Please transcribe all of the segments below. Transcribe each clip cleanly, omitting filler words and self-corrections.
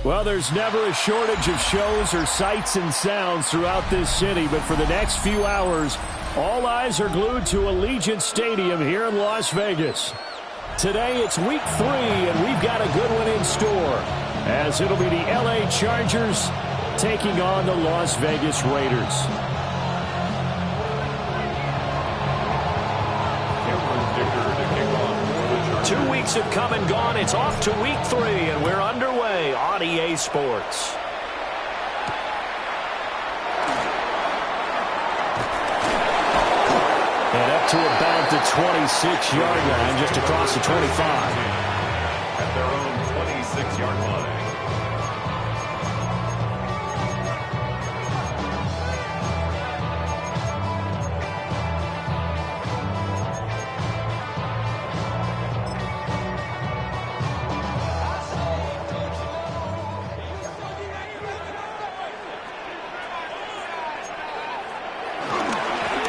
Well, there's never a shortage of shows or sights and sounds throughout this city, but for the next few hours, all eyes are glued to Allegiant Stadium here in Las Vegas. Today, it's week 3, and we've got a good one in store, as it'll be the LA Chargers taking on the Las Vegas Raiders. 2 weeks have come and gone. It's off to week 3, and we're underway on EA Sports. And up to about the 26-yard line, just across the 25. At their own 26-yard line.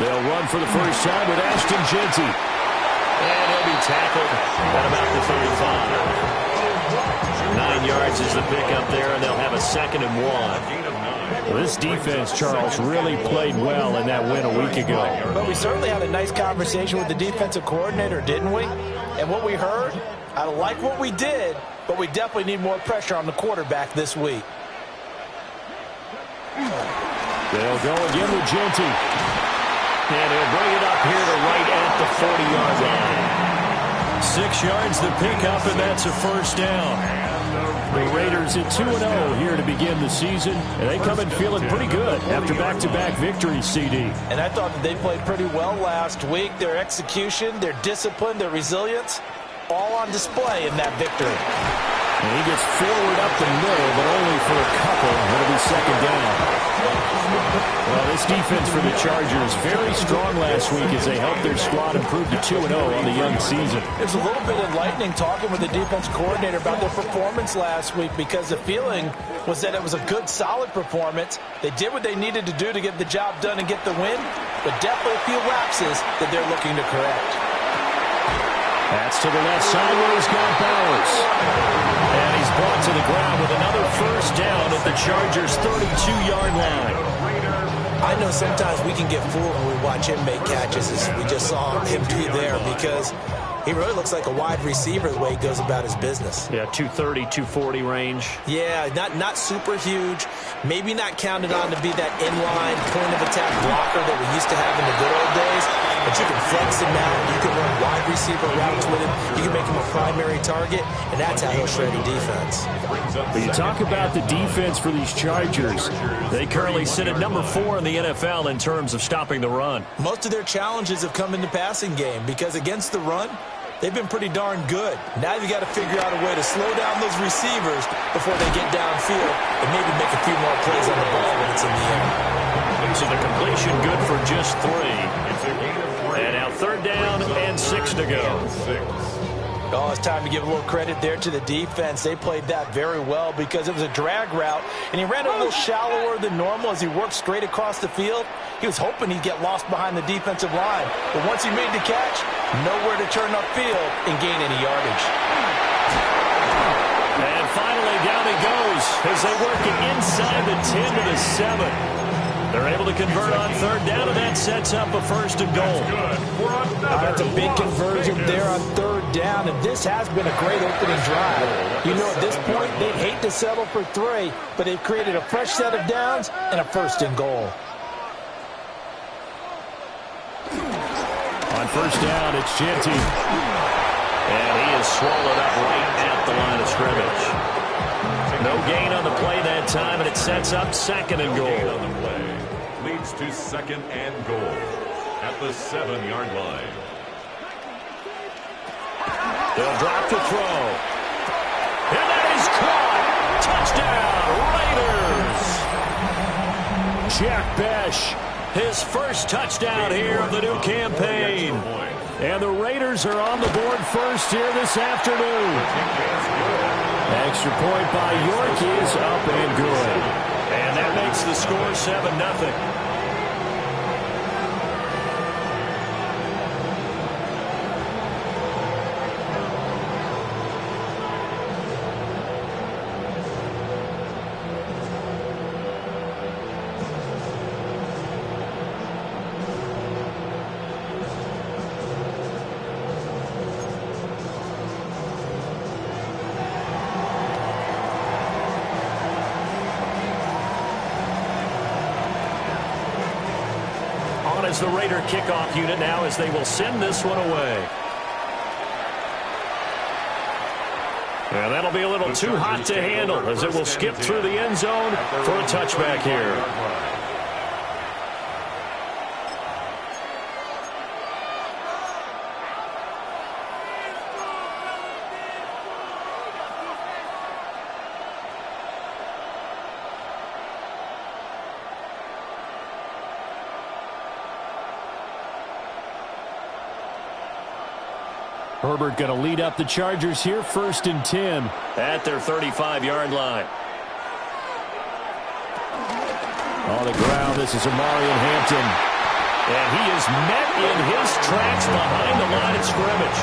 They'll run for the first time with Ashton Jeanty. And he'll be tackled at about the 35. 9 yards is the pickup there, and they'll have a 2nd and 1. Well, this defense, Charles, really played well in that win a week ago. But we certainly had a nice conversation with the defensive coordinator, didn't we? And what we heard, I like what we did, but we definitely need more pressure on the quarterback this week. They'll go again with Jeanty. And he'll bring it up here to right at the 40-yard line. 6 yards the pickup, and that's a first down. The Raiders at 2-0 here to begin the season, and they come in feeling pretty good after back-to-back victories, CD. And I thought that they played pretty well last week. Their execution, their discipline, their resilience, all on display in that victory. And he gets forward up the middle, but only for a couple. It'll be 2nd down. Well, this defense for the Chargers very strong last week as they helped their squad improve to 2-0 on the young season. It was a little bit enlightening talking with the defense coordinator about their performance last week, because the feeling was that it was a good, solid performance. They did what they needed to do to get the job done and get the win, but definitely a few lapses that they're looking to correct. That's to the left side where he's got Bowers. And he's brought to the ground with another first down at the Chargers' 32-yard line. I know sometimes we can get fooled when we watch him make catches, as we just saw him do there, because he really looks like a wide receiver the way he goes about his business. Yeah, 230, 240 range. Yeah, not super huge. Maybe not counted on to be that inline point-of-attack blocker that we used to have in the good old days. But you can flex him out. You can run wide receiver routes with him. You can make him a primary target, and that's how he'll shred a defense. But you talk about the defense for these Chargers. They currently sit at number 4 in the NFL in terms of stopping the run. Most of their challenges have come in the passing game, because against the run, they've been pretty darn good. Now you've got to figure out a way to slow down those receivers before they get downfield and maybe make a few more plays on the ball when it's in the air. So the completion good for just 3. And now 3rd down and 6 to go. Oh, it's time to give a little credit there to the defense. They played that very well, because it was a drag route, and he ran a little shallower than normal as he worked straight across the field. He was hoping he'd get lost behind the defensive line, but once he made the catch, nowhere to turn upfield and gain any yardage. And finally, down he goes as they work it inside the 10 to the 7. They're able to convert on 3rd down, and that sets up a 1st and goal. That's a big conversion there on 3rd down, and this has been a great opening drive. You know, at this point, they'd hate to settle for 3, but they've created a fresh set of downs and a 1st and goal. On 1st down, it's Jeanty. And he is swallowed up right at the line of scrimmage. No gain on the play that time, and it sets up 2nd and goal. Leads to 2nd and goal at the 7-yard line. They'll drop to throw. And that is caught. Touchdown, Raiders. Jack Besh, his first touchdown here of the new campaign. And the Raiders are on the board first here this afternoon. Extra point by York is up and good. And that makes the score 7-0. as the Raider kickoff unit now as they will send this one away. And that'll be a little too hot to handle as it will skip through the end zone for a touchback here. Herbert going to lead up the Chargers here, 1st and 10 at their 35-yard line. On the ground, this is Amarian Hampton. And he is met in his tracks behind the line of scrimmage.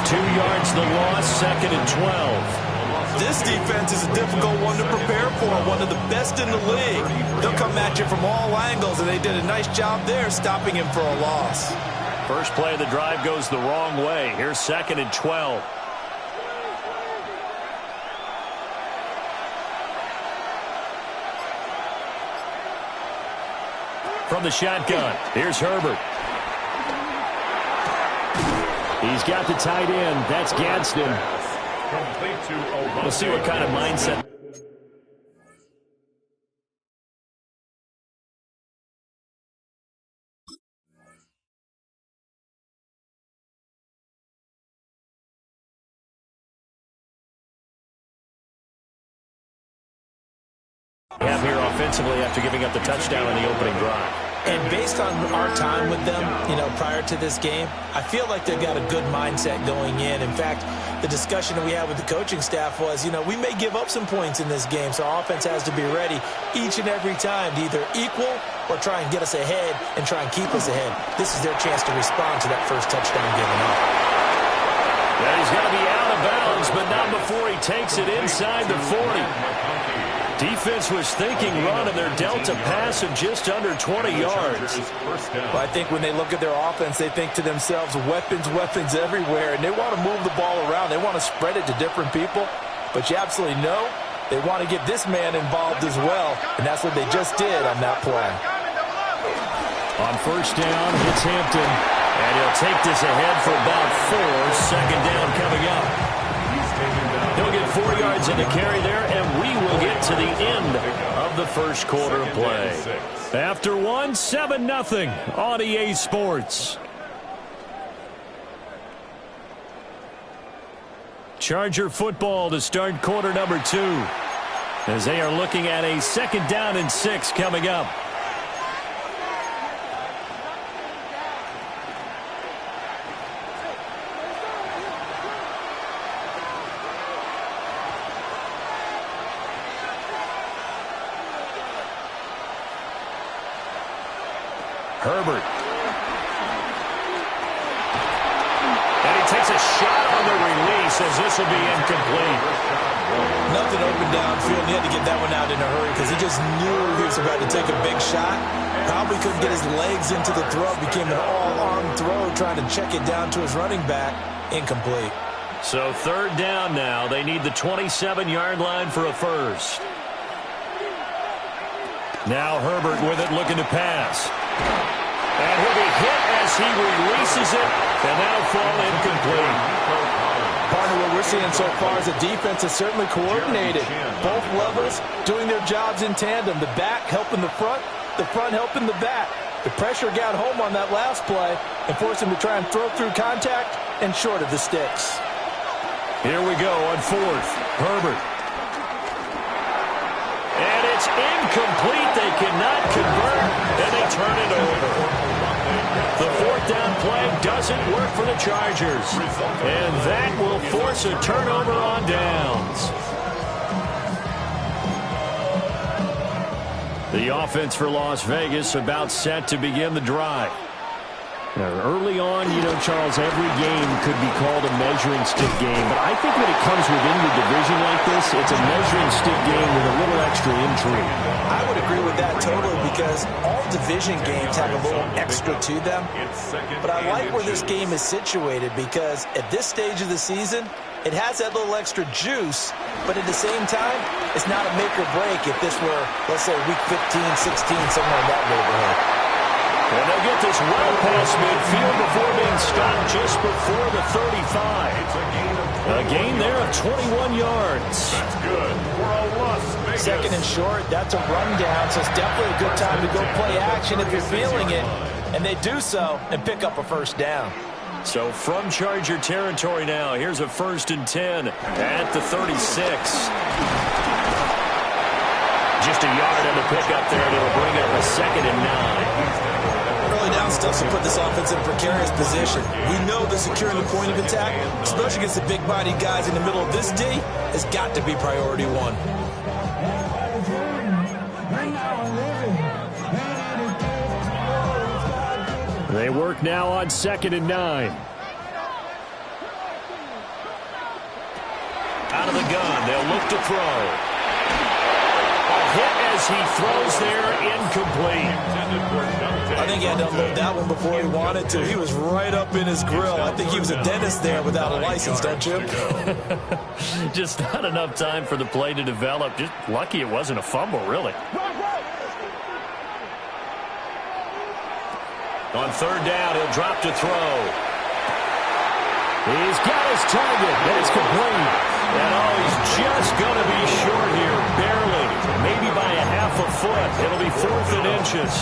2 yards the loss, 2nd and 12. This defense is a difficult one to prepare for, one of the best in the league. They'll come at you from all angles, and they did a nice job there stopping him for a loss. First play of the drive goes the wrong way. Here's 2nd and 12. From the shotgun, here's Herbert. He's got the tight end. That's Gadsden. We'll see what kind of mindset. Have here offensively after giving up the touchdown in the opening drive. And based on our time with them, prior to this game, I feel like they've got a good mindset going in. In fact, the discussion that we had with the coaching staff was, we may give up some points in this game, so our offense has to be ready each and every time to either equal or try and get us ahead and try and keep us ahead. This is their chance to respond to that first touchdown given up. Yeah, he's going to be out of bounds, but not before he takes it inside the 40. Defense was thinking run, and they're dealt a pass of just under 20 yards. Well, I think when they look at their offense, they think to themselves, weapons, weapons everywhere, and they want to move the ball around. They want to spread it to different people, but you absolutely know they want to get this man involved as well, and that's what they just did on that play. On first down, it's Hampton, and he'll take this ahead for about 4. 2nd down coming up. He'll get 4 yards in the carry there, and we will get to the end of the first quarter of play. After 7-0 on EA Sports. Charger football to start quarter number 2, as they are looking at a 2nd down and 6 coming up. Herbert. And he takes a shot on the release as this will be incomplete. Nothing open downfield. He had to get that one out in a hurry because he just knew he was about to take a big shot. Probably couldn't get his legs into the throw. Became an all-arm throw trying to check it down to his running back. Incomplete. So 3rd down now. They need the 27-yard line for a first. Now Herbert with it, looking to pass. And he'll be hit as he releases it, and that'll fall incomplete. Partner, what we're seeing so far is the defense is certainly coordinated. Both levels doing their jobs in tandem. The back helping the front helping the back. The pressure got home on that last play and forced him to try and throw through contact and short of the sticks. Here we go on 4th. Herbert. And it's incomplete. They cannot convert, and they turn it over. The 4th down play doesn't work for the Chargers, and that will force a turnover on downs. The offense for Las Vegas about set to begin the drive. Now, early on, Charles, every game could be called a measuring stick game. But I think when it comes within your division like this, it's a measuring stick game with a little extra intrigue. I would agree with that totally because all division games have a little extra to them. But I like where this game is situated because at this stage of the season, it has that little extra juice. But at the same time, it's not a make or break if this were, let's say, week 15, 16, somewhere in that neighborhood. And they'll get this well past midfield before being stopped just before the 35. A gain there of 21 yards. That's good for a Las Vegas. Second and short, that's a rundown, so it's definitely a good time to go play action if you're feeling it. And they do so and pick up a first down. So from Charger territory now, here's a 1st and 10 at the 36. Just a yard on the pickup there, and it'll bring up a 2nd and 9. Early down stuff to put this offense in a precarious position. We know that securing the point of attack, especially against the big-bodied guys in the middle of this D, has got to be priority one. They work now on 2nd and 9. Out of the gun, they'll look to throw. A hit as he throws there, incomplete. I think he had to unload that one before he wanted to. He was right up in his grill. I think he was a dentist there without a license, don't you? Just not enough time for the play to develop. Just lucky it wasn't a fumble, really. On 3rd down, he'll drop to throw. He's got his target, and it's complete. And he's just going to be short here, barely. Maybe by a half a foot. It'll be 4th and inches.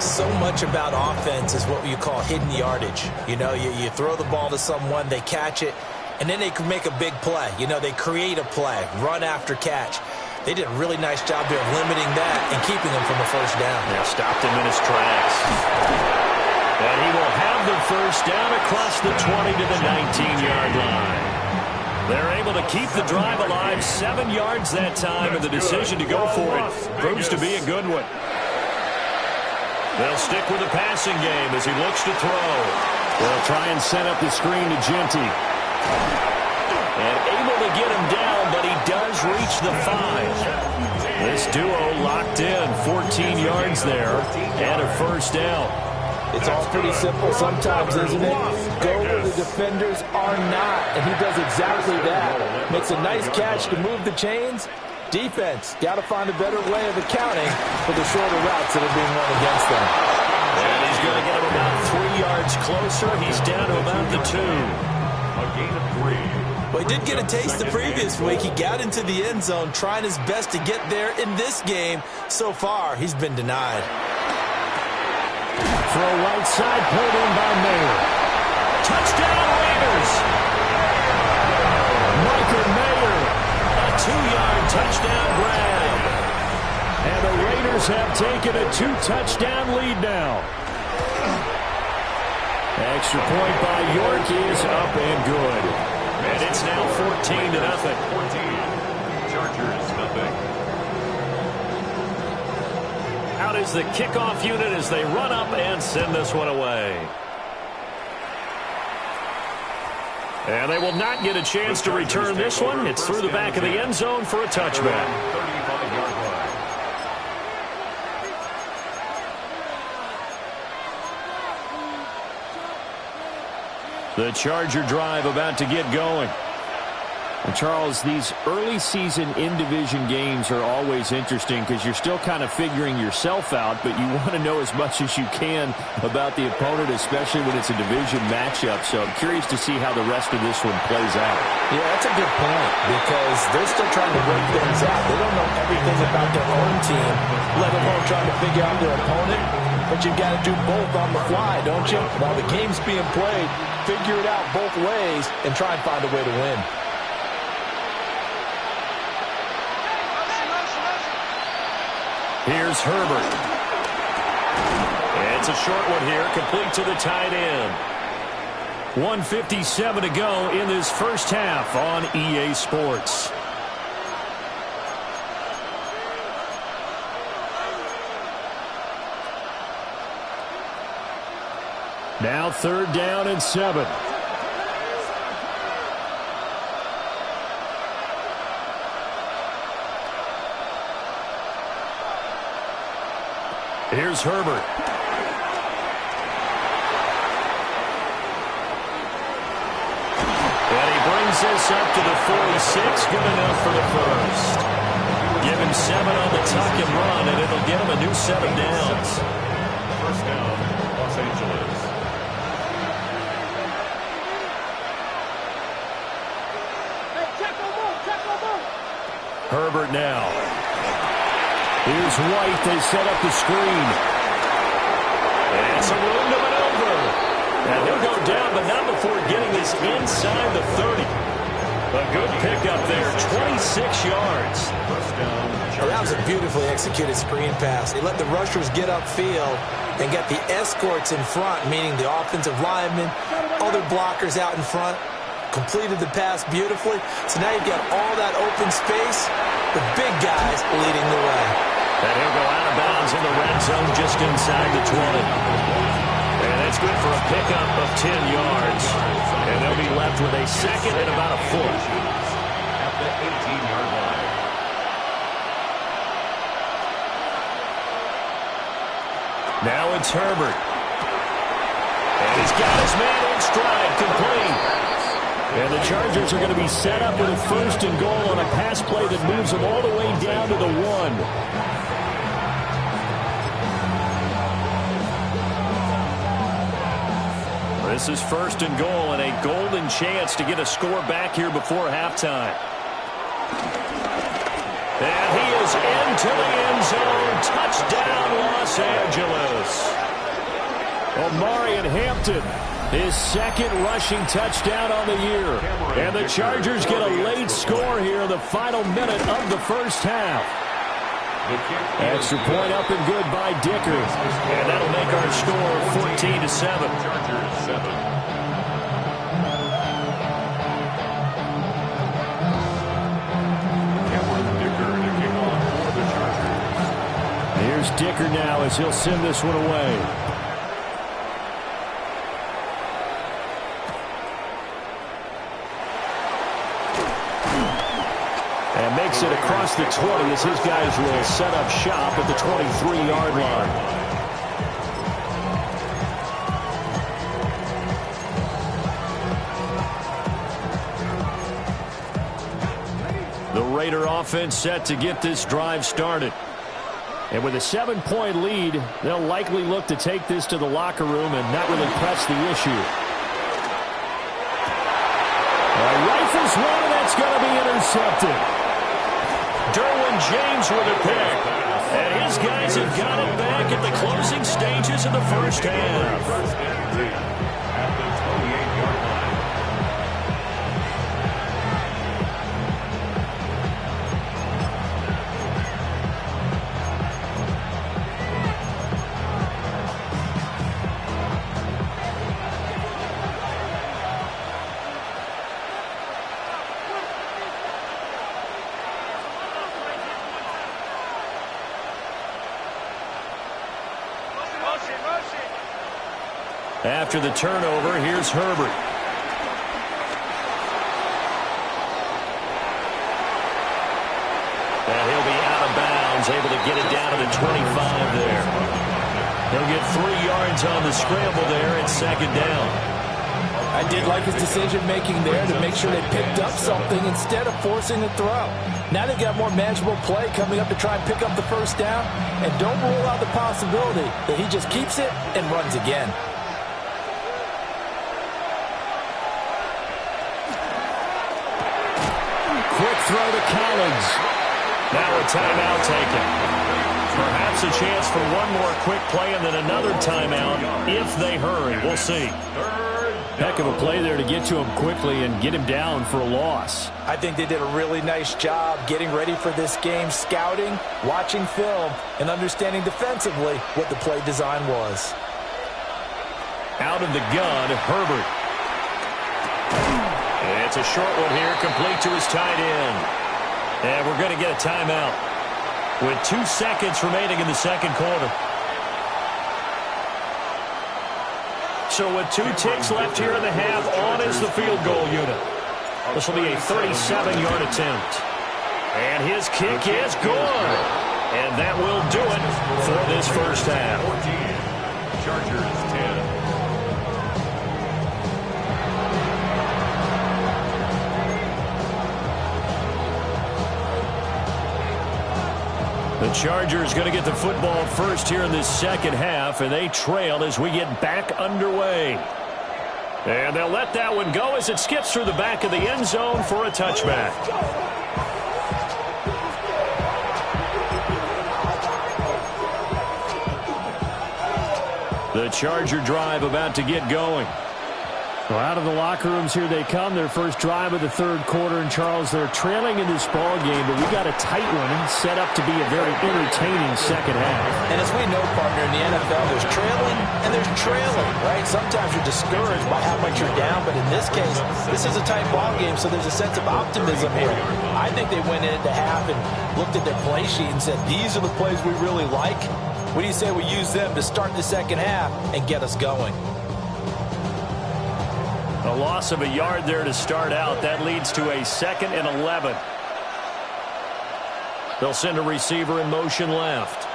So much about offense is what you call hidden yardage. You know, you throw the ball to someone, they catch it, and then they can make a big play. You know, they create a play, run after catch. They did a really nice job there of limiting that and keeping him from a first down. Yeah, stopped him in his tracks. And he will have the first down across the 20 to the 19-yard line. They're able to keep the drive alive, 7 yards that time, and the decision to go for it proves to be a good one. They'll stick with the passing game as he looks to throw. They'll try and set up the screen to Genty. And able to get him down, but he does reach the 5. This duo locked in, 14 yards there, and a first down. It's all pretty simple sometimes, isn't it? Go where the defenders are not, and he does exactly that. Makes a nice catch to move the chains. Defense, got to find a better way of accounting for the shorter routes that are being run against them. And he's going to get him about 3 yards closer. He's down to about the 2. A gain of 3. Well, he did get a taste the previous week. He got into the end zone, trying his best to get there in this game. So far, he's been denied. Throw right side, pulled in by Mayer. Touchdown, Raiders! Michael Mayer, a 2-yard touchdown grab. And the Raiders have taken a 2-touchdown lead now. Extra point by York is up and good. And it's now 14 to nothing. 14. Chargers, nothing. Out is the kickoff unit as they run up and send this one away. And they will not get a chance to return this one. It's through the back of the end zone for a touchback. 35-yard line. The Charger drive about to get going. And Charles, these early season in-division games are always interesting because you're still kind of figuring yourself out, but you want to know as much as you can about the opponent, especially when it's a division matchup. So I'm curious to see how the rest of this one plays out. Yeah, that's a good point because they're still trying to work things out. They don't know everything about their own team, let alone trying to figure out their opponent. But you've got to do both on the fly, don't you? While the game's being played, figure it out both ways and try and find a way to win. Here's Herbert. It's a short one here, complete to the tight end. 1:57 to go in this first half on EA Sports. Now 3rd down and 7. Here's Herbert. And he brings this up to the 46. Good enough for the first. Give him 7 on the tuck and run, and it'll get him a new 7 downs. Herbert now. Here's White. They set up the screen. And some room to maneuver. And he'll go down, but not before getting this inside the 30. A good pickup there, 26 yards. Well, that was a beautifully executed screen pass. They let the rushers get upfield and get the escorts in front, meaning the offensive linemen, other blockers out in front. Completed the pass beautifully. So now you've got all that open space, the big guys leading the way. And he'll go out of bounds in the red zone just inside the 20. And that's good for a pickup of 10 yards. And they'll be left with a second and about a foot. At the 18-yard line. Now it's Herbert. And he's got his man in stride, complete. And the Chargers are going to be set up with a first and goal on a pass play that moves them all the way down to the 1. This is first and goal and a golden chance to get a score back here before halftime. And he is into the end zone. Touchdown, Los Angeles. Omarion Hampton, his second rushing touchdown on the year. And the Chargers get a late score here in the final minute of the first half. Extra point up and good by Dicker. And that'll make our score 14-7. Chargers 7. Here's Dicker now as he'll send this one away. And makes it across the 20 as his guys will set up shop at the 23-yard line. The Raider offense set to get this drive started. And with a 7-point lead, they'll likely look to take this to the locker room and not really press the issue. Rifles one, and that's going to be intercepted. Derwin James with a pick. And his guys have got it back at the closing stages of the first half. At the 28-yard line. After the turnover, here's Herbert. And he'll be out of bounds, able to get it down to the 25 there. He'll get 3 yards on the scramble there at second down. I did like his decision-making there to make sure they picked up something instead of forcing a throw. Now they've got more manageable play coming up to try and pick up the first down. And don't rule out the possibility that he just keeps it and runs again. Quick throw to Collins. Now a timeout taken. Perhaps a chance for one more quick play and then another timeout if they hurry. We'll see. Heck of a play there to get to him quickly and get him down for a loss. I think they did a really nice job getting ready for this game, scouting, watching film, and understanding defensively what the play design was. Out of the gun, Herbert. And it's a short one here, complete to his tight end. And we're going to get a timeout with 2 seconds remaining in the second quarter. So with 2 ticks left here in the half, on is the field goal unit. This will be a 37-yard attempt. And his kick is good. And that will do it for this first half. 14, Chargers 10. The Chargers going to get the football first here in this second half, and they trail as we get back underway. And they'll let that one go as it skips through the back of the end zone for a touchback. The Charger drive about to get going. Well, out of the locker rooms here they come. Their first drive of the third quarter. And, Charles, they're trailing in this ball game, but we got a tight one set up to be a very entertaining second half. And as we know, partner, in the NFL, there's trailing and there's trailing, right? Sometimes you're discouraged by how much you're down, but in this case, this is a tight ball game, so there's a sense of optimism here. I think they went into half and looked at their play sheet and said, these are the plays we really like. What do you say we use them to start the second half and get us going? A loss of a yard there to start out. That leads to a 2nd and 11. They'll send a receiver in motion left.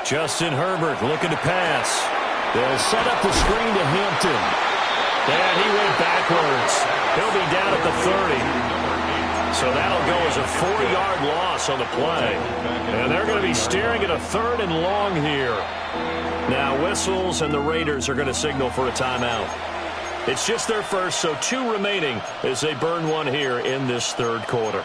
Justin Herbert looking to pass. They'll set up the screen to Hampton. And he went backwards. He'll be down at the 30. So that'll go as a 4-yard loss on the play. And they're going to be staring at a 3rd and long here. Now whistles, and the Raiders are going to signal for a timeout. It's just their first, so 2 remaining as they burn one here in this third quarter.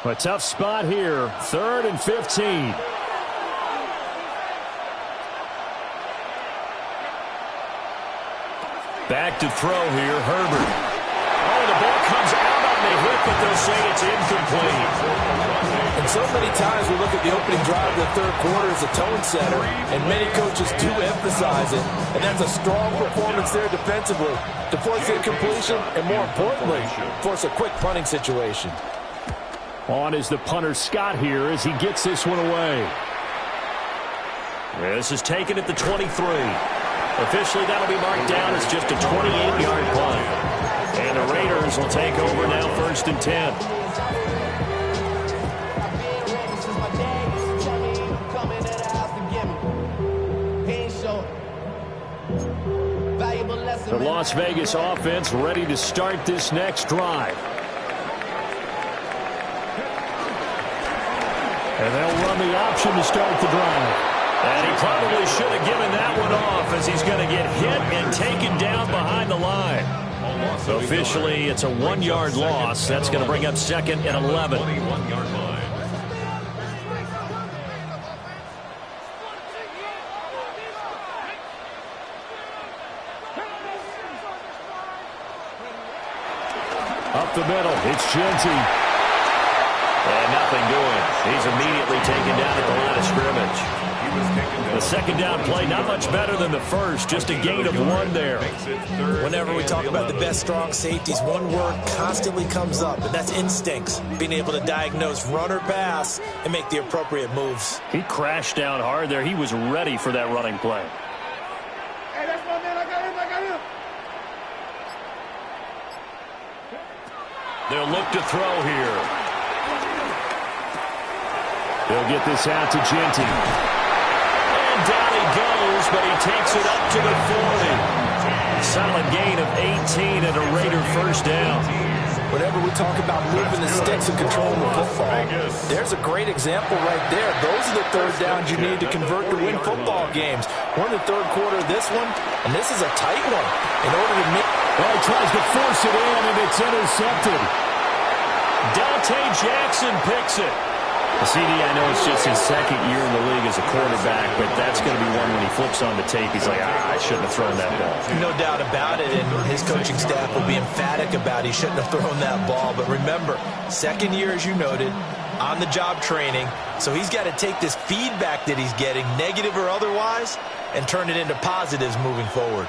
A tough spot here, 3rd and 15. Back to throw here, Herbert. Oh, the ball comes out on the hip, but they'll say it's incomplete. And so many times we look at the opening drive of the third quarter as a tone setter, and many coaches do emphasize it. And that's a strong performance there defensively to force incompletion and, more importantly, force a quick punting situation. On is the punter Scott here as he gets this one away. This is taken at the 23. Officially, that'll be marked down as just a 28-yard punt. And the Raiders will take over now, 1st and 10. The Las Vegas offense ready to start this next drive. And they'll run the option to start the drive. And he probably should have given that one off as he's going to get hit and taken down behind the line. Officially, it's a 1-yard loss. That's going to bring up 2nd and 11. Up the middle, it's Genty. And nothing doing. He's immediately taken down at the line of scrimmage. The second down play, not much better than the first, just a gain of 1 there. Whenever we talk about the best strong safeties, one word constantly comes up, and that's instincts. Being able to diagnose run or pass and make the appropriate moves. He crashed down hard there. He was ready for that running play. Hey, that's my man. I got him. They'll look to throw here. They'll get this out to Genty. And down he goes, but he takes it up to the 40. Solid gain of 18 and a Raider first down. Whenever we talk about moving the sticks and controlling the football, there's a great example right there. Those are the third downs you need to convert to win football games. We're in the third quarter of this one, and this is a tight one. In order to make... Well, he tries to force it in, and it's intercepted. Dante Jackson picks it. CD, I know it's just his 2nd year in the league as a quarterback, but that's going to be one when he flips on the tape. He's like, I shouldn't have thrown that ball. No doubt about it, and his coaching staff will be emphatic about he shouldn't have thrown that ball. But remember, 2nd year, as you noted, on-the-job training, so he's got to take this feedback that he's getting, negative or otherwise, and turn it into positives moving forward.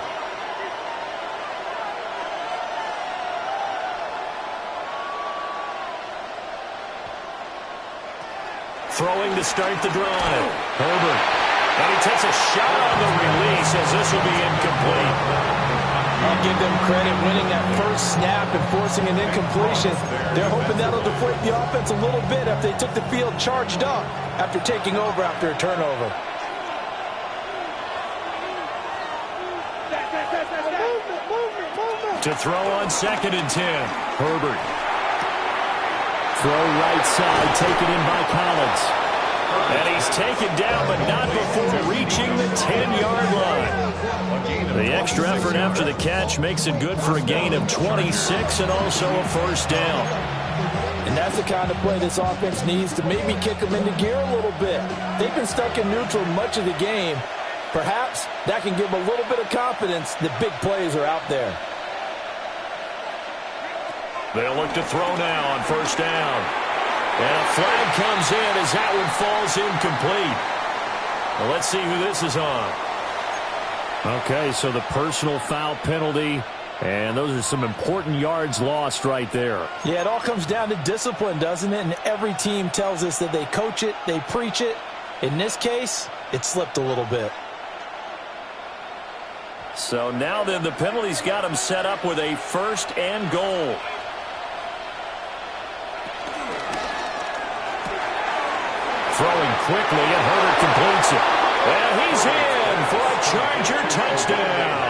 Throwing to start the drive. Herbert. And he takes a shot on the release as this will be incomplete. I'll give them credit winning that first snap and forcing an incompletion. They're hoping that'll deflate the offense a little bit after they took the field charged up after taking over after a turnover. To throw on 2nd and 10. Herbert. Throw right side, taken in by Collins. And he's taken down, but not before reaching the 10-yard line. The extra effort after the catch makes it good for a gain of 26 and also a first down. And that's the kind of play this offense needs to maybe kick them into gear a little bit. They've been stuck in neutral much of the game. Perhaps that can give them a little bit of confidence that big plays are out there. They'll look to throw now on first down. And a flag comes in as that one falls incomplete. Well, let's see who this is on. Okay, so the personal foul penalty, and those are some important yards lost right there. Yeah, it all comes down to discipline, doesn't it? And every team tells us that they coach it, they preach it. In this case, it slipped a little bit. So now then, the penalty's got them set up with a first and goal. Throwing quickly, and Herbert completes it. And he's in for a Charger touchdown.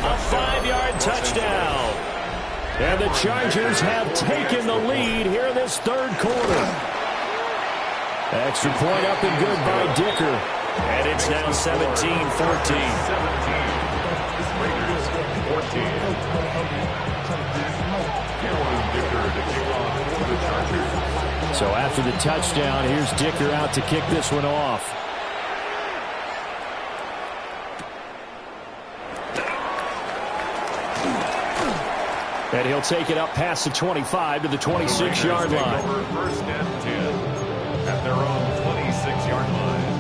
A 5-yard touchdown. And the Chargers have taken the lead here in this third quarter. Extra point up and good by Dicker. And it's now 17-14. So after the touchdown, here's Dicker out to kick this one off. And he'll take it up past the 25 to the 26-yard line. First and 10 at their own 26-yard line.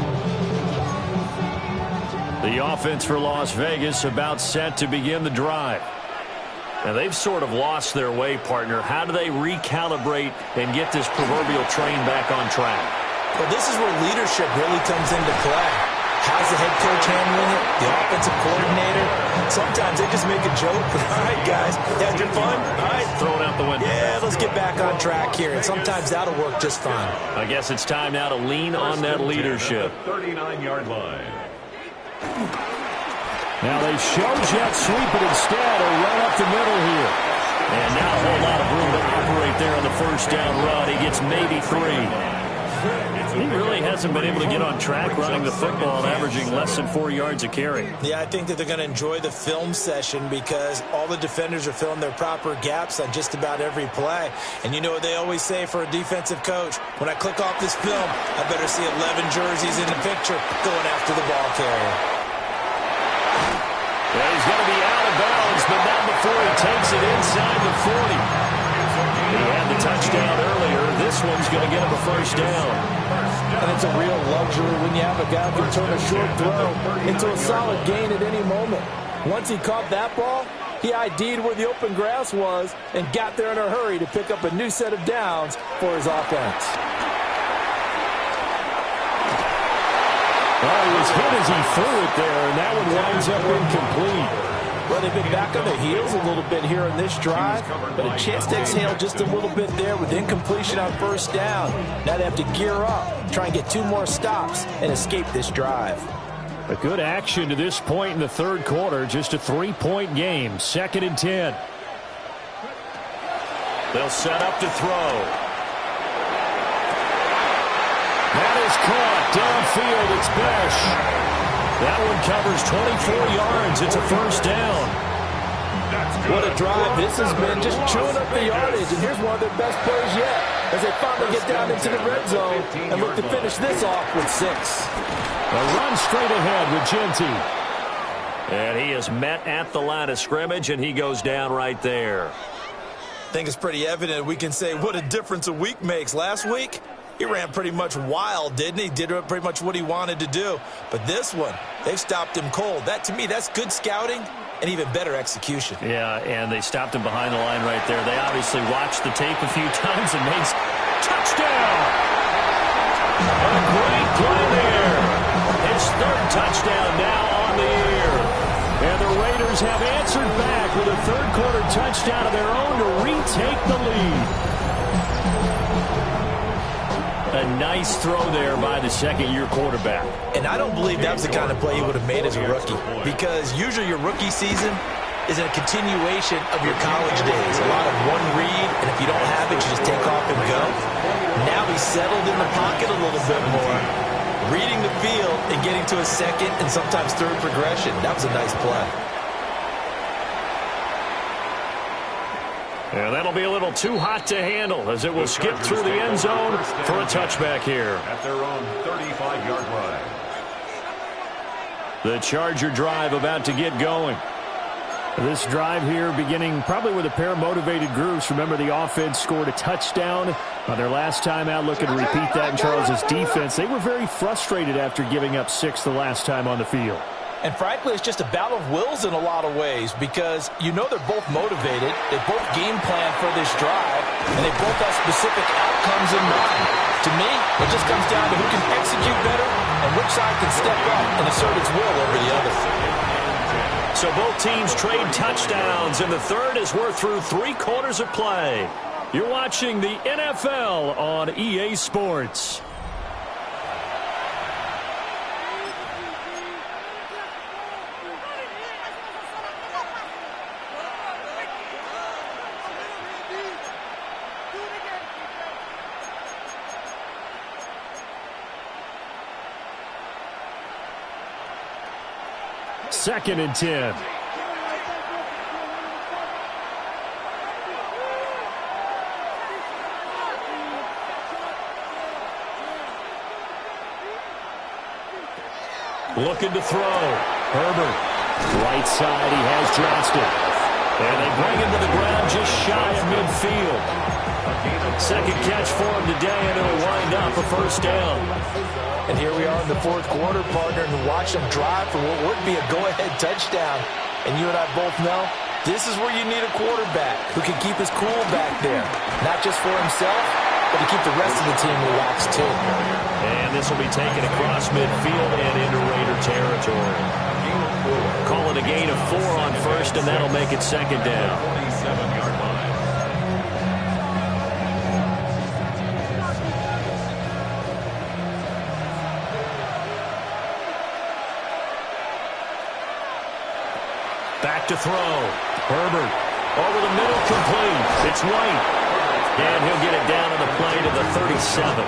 The offense for Las Vegas about set to begin the drive. Now, they've sort of lost their way, partner. How do they recalibrate and get this proverbial train back on track? Well, this is where leadership really comes into play. How's the head coach handling it? The offensive coordinator? Sometimes they just make a joke. All right, guys, you had your fun? All right, Throw it out the window. yeah, let's get back on track here. And sometimes that'll work just fine. I guess it's time now to lean on that leadership. 39-yard line. Now they show jet sweep it instead, or run up the middle here. And not a whole lot of room to operate there on the first down run. He gets maybe 3. He really hasn't been able to get on track running the football, averaging less than 4 yards a carry. Yeah, I think that they're going to enjoy the film session because all the defenders are filling their proper gaps on just about every play. And you know what they always say for a defensive coach? When I click off this film, I better see 11 jerseys in the picture going after the ball carrier. Well, he's going to be out of bounds, but not before he takes it inside the 40. He had the touchdown earlier. This one's going to get him a first down. And it's a real luxury when you have a guy who can turn a short throw into a solid gain at any moment. Once he caught that ball, he ID'd where the open grass was and got there in a hurry to pick up a new set of downs for his offense. Well, he was hit as he threw it there, and that one winds up incomplete. Well, they've been back on their heels a little bit here in this drive, but a chance to exhale just a little bit there with incompletion on first down. Now they have to gear up, try and get 2 more stops, and escape this drive. A good action to this point in the third quarter. Just a 3-point game. 2nd and 10. They'll set up to throw. That is caught downfield. It's Besh. That one covers 24 yards. It's a first down. What a drive this has been, just chewing up the yardage. And here's one of their best plays yet as they finally get down into the red zone and look to finish this off with 6. A run straight ahead with Genty. And he is met at the line of scrimmage, and he goes down right there. I think it's pretty evident we can say what a difference a week makes. Last week, he ran pretty much wild, didn't he? Did pretty much what he wanted to do. But this one, they've stopped him cold. That, to me, that's good scouting and even better execution. Yeah, and they stopped him behind the line right there. They obviously watched the tape a few times and made touchdown. A great play there. His 3rd touchdown now on the year. And the Raiders have answered back with a third-quarter touchdown of their own to retake the lead. A nice throw there by the second-year quarterback. And I don't believe that was the kind of play he would have made as a rookie. Because usually your rookie season, is a continuation of your college days. A lot of one read, and if you don't have it, you just take off and go. Now he's settled in the pocket a little bit more, reading the field and getting to a second and sometimes third progression. That was a nice play. Yeah, that'll be a little too hot to handle as it will skip through the end zone for a touchback here. At their own 35-yard line. The Charger drive about to get going. This drive here beginning probably with a pair of motivated groups. Remember, the offense scored a touchdown on their last time out. Looking to repeat that in Charles's defense. They were very frustrated after giving up 6 the last time on the field. And frankly, it's just a battle of wills in a lot of ways because you know they're both motivated. They both game plan for this drive, and they both have specific outcomes in mind. To me, it just comes down to who can execute better and which side can step up and assert its will over the other. So both teams trade touchdowns, and the third as we're through 3 quarters of play. You're watching the NFL on EA Sports. Second and 10. Looking to throw. Herbert. Right side, he has Johnston. And they bring him to the ground just shy of midfield. Second catch for him today, and it'll wind up a first down. And here we are in the fourth quarter, partner, and watch them drive for what would be a go-ahead touchdown. And you and I both know this is where you need a quarterback who can keep his cool back there. Not just for himself, but to keep the rest of the team relaxed too. And this will be taken across midfield and into Raider territory. Call it a gain of 4 on first, and that'll make it second down. 27-yard line. Back to throw. Herbert over the middle, complete. It's White. And he'll get it down on the play to the 37.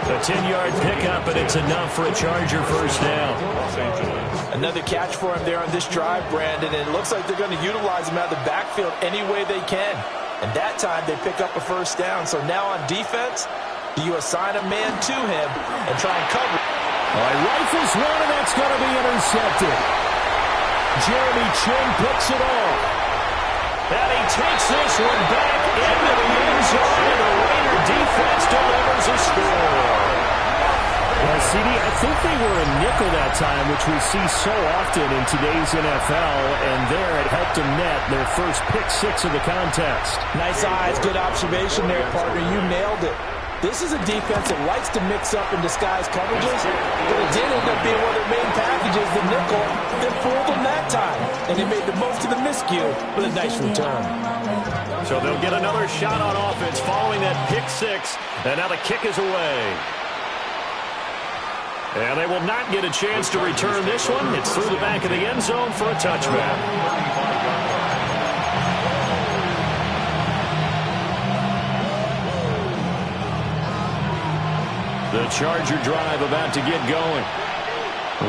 A 10-yard pickup, and it's enough for a Charger first down. Another catch for him there on this drive, Brandon, and it looks like they're going to utilize him out of the backfield any way they can. And that time they pick up a first down. So now on defense, do you assign a man to him and try and cover? All right, rifles one, and that's going to be intercepted. Jeremy Chin picks it off. And he takes this one back into the end zone, and the Raider defense delivers a score. Well, CD, I think they were a nickel that time, which we see so often in today's NFL, and there it helped them net their first pick 6 of the contest. Nice eyes, good observation there, partner. You nailed it. This is a defense that likes to mix up and disguise coverages, but it did end up being one of their main packages, the nickel, that fooled them that time. And they made the most of the miscue with a nice return. So they'll get another shot on offense following that pick 6, and now the kick is away. And they will not get a chance to return this one. It's through the back of the end zone for a touchback. The Charger drive about to get going.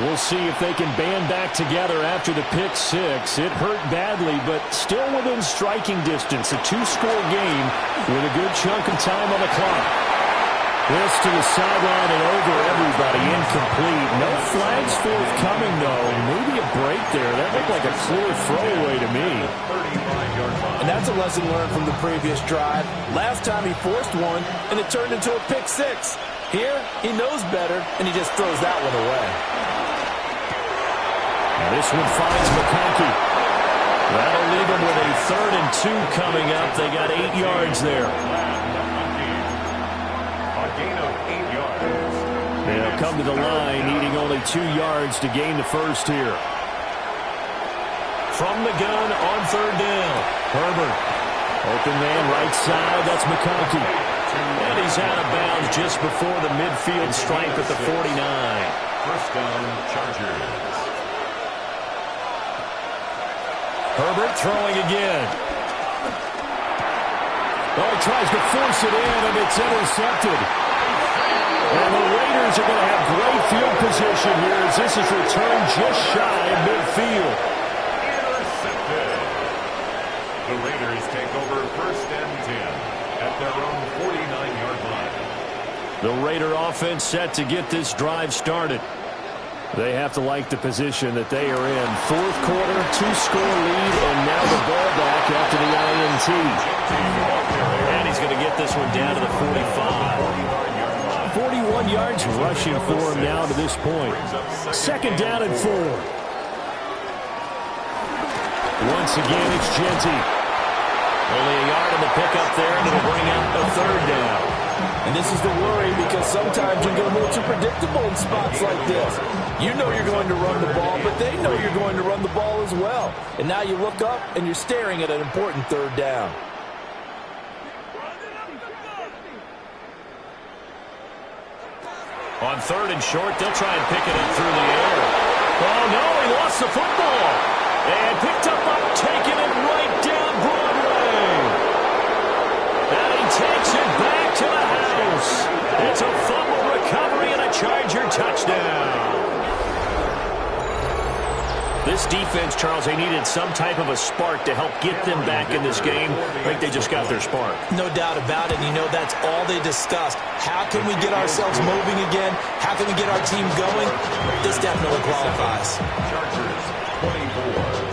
We'll see if they can band back together after the pick 6. It hurt badly, but still within striking distance. A 2-score game with a good chunk of time on the clock. This to the sideline and over everybody, incomplete. No flags forthcoming, though. Maybe a break there. That looked like a clear throwaway to me. And that's a lesson learned from the previous drive. Last time he forced one, and it turned into a pick 6. Here, he knows better, and he just throws that one away. This one finds McConkey. That'll leave him with a 3rd and 2 coming up. They got 8 yards there. A gain of 8 yards. They'll come to the line, needing only 2 yards to gain the first here. From the gun on 3rd down. Herbert. Open man, right side. That's McConkey. And he's out of bounds just before the midfield stripe at the 49. First down, Chargers. Herbert start throwing again. Oh, he tries to force it in, and it's intercepted. And the Raiders are going to have great field position here as this is returned just shy of midfield. Intercepted. The Raiders take over 1st and 10 at their own 49-yard line. The Raider offense set to get this drive started. They have to like the position that they are in. 4th quarter, 2-score lead, and now the ball back after the INT. And he's going to get this one down to the 45. 41 yards rushing for him now to this point. 2nd down and 4. Once again, it's Genty. Only a yard on the pickup there, and it'll bring out a 3rd down. And this is the worry because sometimes you get a little too predictable in spots like this. You know you're going to run the ball, but they know you're going to run the ball as well. And now you look up and you're staring at an important 3rd down. On 3rd and short, they'll try and pick it up through the air. Oh, no, he lost the football. And picked up, taking it right down Broadway. And he takes it back to the house. It's a fumble recovery and a Charger touchdown. This defense, Charles, they needed some type of a spark to help get them back in this game. I think they just got their spark. No doubt about it. You know, that's all they discussed. How can we get ourselves moving again? How can we get our team going? This definitely qualifies. Chargers 24.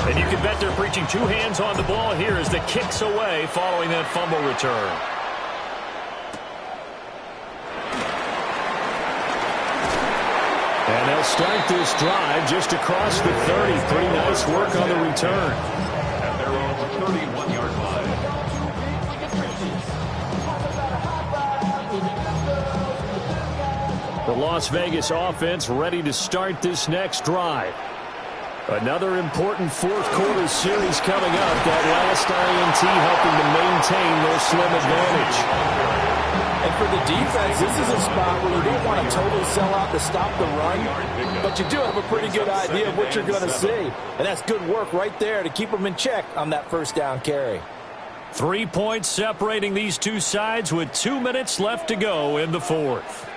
And you can bet they're preaching 2 hands on the ball here as the kick's away following that fumble return. And they'll start this drive just across the 30. Pretty nice work on the return. At their own 31-yard line. The Las Vegas offense ready to start this next drive. Another important 4th quarter series coming up. That last INT helping to maintain their slim advantage. And for the defense, this is a spot where you don't want to totally sell out to stop the run, but you do have a pretty good idea of what you're going to see. And that's good work right there to keep them in check on that 1st down carry. 3 points separating these two sides with 2 minutes left to go in the 4th.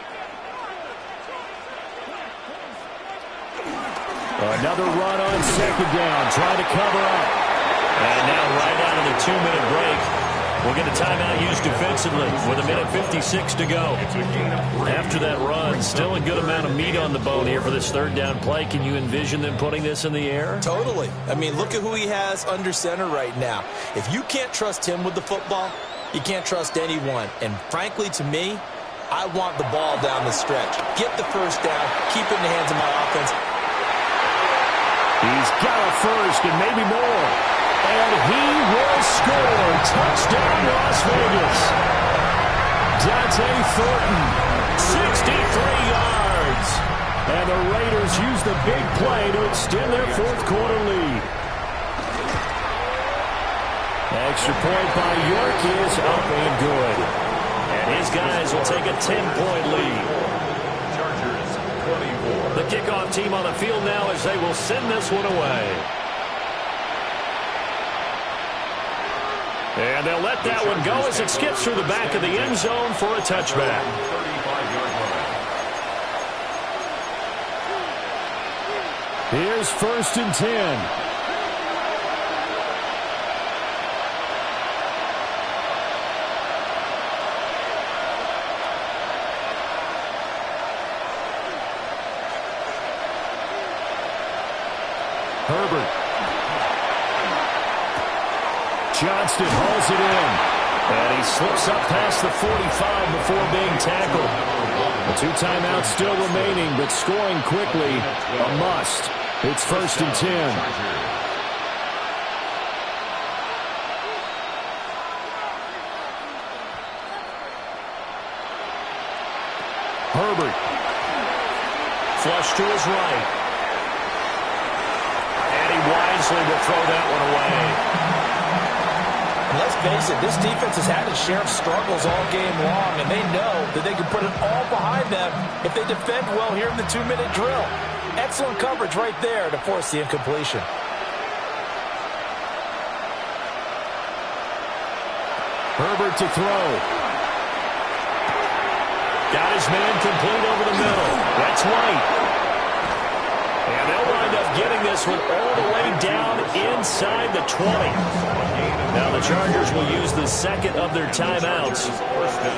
Another run on 2nd down, trying to cover up. And now right out of the 2-minute break, we'll get a timeout used defensively with 1:56 to go. After that run, still a good amount of meat on the bone here for this 3rd down play. Can you envision them putting this in the air? Totally. I mean, look at who he has under center right now. If you can't trust him with the football, you can't trust anyone. And frankly, to me, I want the ball down the stretch. Get the 1st down, keep it in the hands of my offense. He's got a 1st and maybe more. And he will score. Touchdown, Las Vegas. Dante Thornton, 63 yards. And the Raiders use the big play to extend their 4th quarter lead. Extra point by York is up and good. And his guys will take a 10-point lead. Chargers 24. The kickoff team on the field now as they will send this one away. And they'll let that one go as it skips through the back of the end zone for a touchback. 35-yard line. Here's 1st and 10. Herbert. Johnston hauls it in. And he slips up past the 45 before being tackled. The 2 timeouts still remaining, but scoring quickly, a must. It's 1st and 10. Herbert. Flush to his right. wisely to throw that one away. Let's face it, this defense has had its share of struggles all game long, and they know that they can put it all behind them if they defend well here in the 2-minute drill. Excellent coverage right there to force the incompletion. Herbert to throw. Got his man complete over the middle. That's White. And they'll wind up getting this one all the way down inside the 20. Now the Chargers will use the second of their timeouts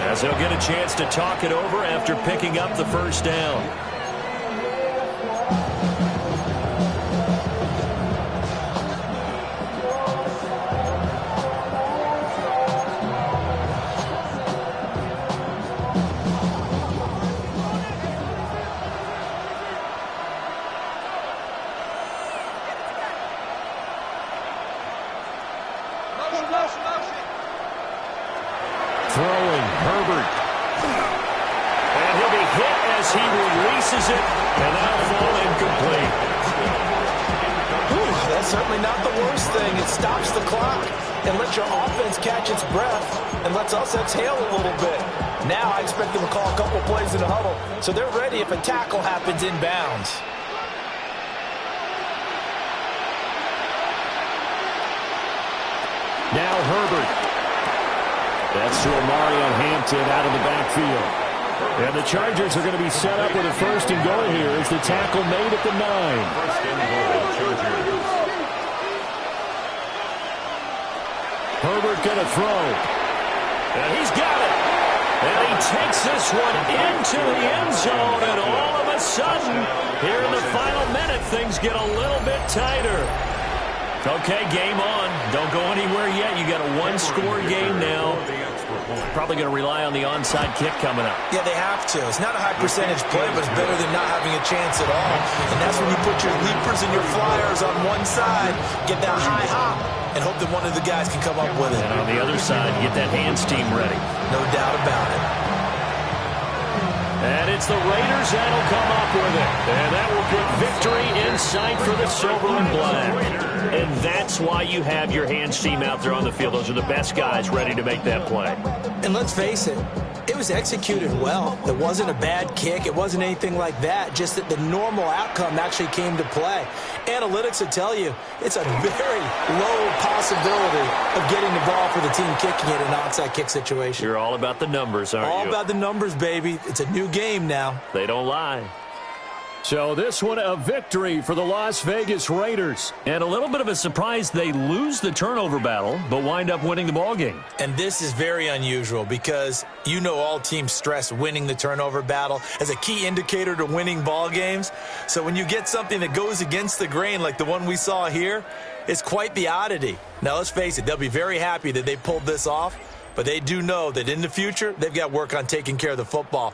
as they'll get a chance to talk it over after picking up the first down. Throwing, Herbert. And he'll be hit as he releases it, and that'll fall incomplete. That's certainly not the worst thing. It stops the clock and lets your offense catch its breath and lets us exhale a little bit. Now I expect them to call a couple plays in the huddle, so they're ready if a tackle happens inbounds. Now Herbert. That's to Omarion Hampton out of the backfield. And the Chargers are going to be set up with a first and goal here as the tackle made at the 9. First and goal, Chargers. Herbert going to throw. And he's got it. And he takes this one into the end zone. And all of a sudden, here in the final minute, things get a little bit tighter. Okay, game on. Don't go anywhere yet. You got a one-score game now. Probably going to rely on the onside kick coming up. Yeah, they have to. It's not a high-percentage play, but it's better than not having a chance at all. And that's when you put your leapers and your flyers on one side, get that high hop, and hope that one of the guys can come up with it. And on the other side, get that hands team ready. No doubt about it. And it's the Raiders that'll come up with it. And that will put victory in sight for the silver and black. And that's why you have your hands team out there on the field. Those are the best guys ready to make that play. And let's face it, it was executed well. It wasn't a bad kick. It wasn't anything like that. Just that the normal outcome actually came to play. Analytics will tell you it's a very low possibility of getting the ball for the team kicking it in an onside kick situation. You're all about the numbers, aren't you? All about the numbers, baby. It's a new game now. They don't lie. So this one a victory for the Las Vegas Raiders. And a little bit of a surprise, they lose the turnover battle, but wind up winning the ball game. And this is very unusual because you know all teams stress winning the turnover battle as a key indicator to winning ball games. So when you get something that goes against the grain like the one we saw here, it's quite the oddity. Now let's face it, they'll be very happy that they pulled this off, but they do know that in the future, they've got work on taking care of the football.